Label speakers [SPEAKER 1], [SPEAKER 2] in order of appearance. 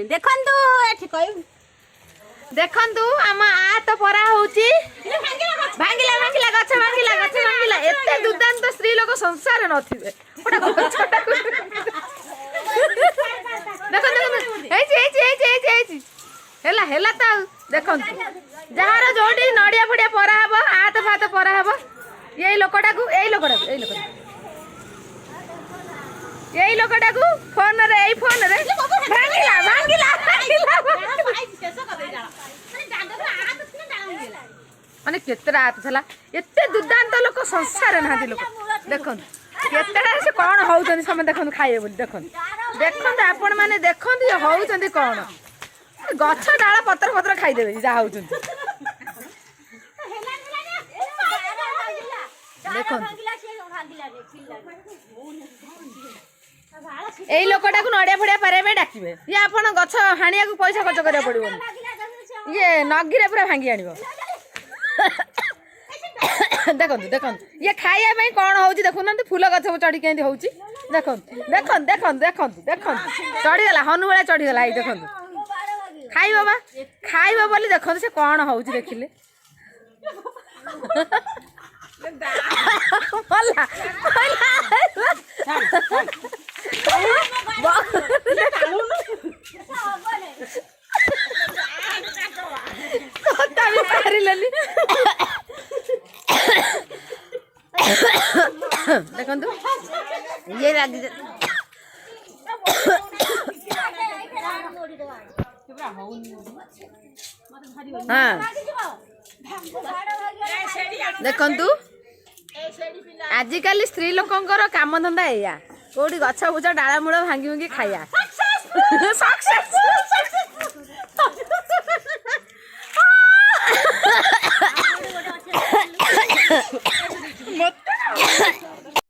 [SPEAKER 1] ଦେଖନ୍ତୁ ଏଠି କହିବୁ ଦେଖନ୍ତୁ ଆମ ଆ ତ ପରା ହଉଛି ଭାଙ୍ଗିଲା ଭାଙ୍ଗିଲା ଗଛ ଭାଙ୍ଗିଲା ଗଛ ଭାଙ୍ଗିଲା ଏତେ ଦୁର୍ଦାନ୍ତ ସ୍ତ୍ରୀ ଲୋକ ସଂସାର ନଥିବେ ଗୋଟେ ଗଛଟାକୁ ଦେଖନ୍ତୁ ହେଇଛି ହେଇଛି ହେଇଛି ହେଇଛି ହେଇଛି ହେଲା ହେଲା ତ ଦେଖନ୍ତୁ ଯାହାର ଯୋଉଠି ନଡ଼ିଆ ଫଡ଼ିଆ ପରା ହବ ହାତ ଫାତ ପରା ହବ ଏଇ ଲୋକଟାକୁ ଫୋନରେ ଏଇ ଫୋନରେ ଭାଙ୍ଗିଲା ଭାଙ୍ଗିଲା ମାନେ କେତେଟା ହାତ ଥିଲା ଏତେ ଦୁର୍ଦାନ୍ତ ଲୋକ ସଂସାର ନାହାନ୍ତି ଲୋକ ଦେଖନ୍ତୁ କେତେଟା ସେ କ'ଣ ହଉଛନ୍ତି ସମସ୍ତେ ଦେଖନ୍ତୁ ଖାଇବେ ବୋଲି ଦେଖନ୍ତୁ ଦେଖନ୍ତୁ ଆପଣ ମାନେ ଦେଖନ୍ତୁ ହଉଛନ୍ତି କ'ଣ ଗଛ ଡାଳ ପତ୍ର ପତ୍ର ଖାଇଦେବେ ଯାହା ହଉଛନ୍ତି ଦେଖନ୍ତୁ ଏଇ ଲୋକଟାକୁ ନଡ଼ିଆ ଫଡ଼ିଆ ପାରିବା ପାଇଁ ଡାକିବେ ଇଏ ଆପଣ ଗଛ ହାଣିବାକୁ ପଇସା ଖର୍ଚ୍ଚ କରିବାକୁ ପଡ଼ିବନି ଇଏ ନଗିରେ ପୁରା ଭାଙ୍ଗି ଆଣିବ ଦେଖନ୍ତୁ ଦେଖନ୍ତୁ ଇଏ ଖାଇବା ପାଇଁ କ'ଣ ହେଉଛି ଦେଖୁନାହାନ୍ତି ଫୁଲ ଗଛକୁ ଚଢ଼ି କେମିତି ହେଉଛି ଦେଖନ୍ତୁ ଦେଖନ୍ତୁ ଦେଖନ୍ତୁ ଦେଖନ୍ତୁ ଦେଖନ୍ତୁ ଚଢ଼ିଗଲା ହନୁ ଭଳିଆ ଚଢ଼ିଗଲା ଏଇ ଦେଖନ୍ତୁ ଖାଇବ ବୋଲି ଦେଖନ୍ତୁ ସେ କ'ଣ ହେଉଛି ଦେଖିଲେ କଥା ବି ପାରିଲେନି ଦେଖନ୍ତୁ ଇଏ ରାଗି ଦେଖନ୍ତୁ ଆଜିକାଲି ସ୍ତ୍ରୀ ଲୋକଙ୍କର କାମ ଧନ୍ଦା ଏଇଆ କୋଉଠି ଗଛ ବୁଛ ଡାଳ ମୂଳ ଭାଙ୍ଗି ଭାଙ୍ଗି ଖାଇବା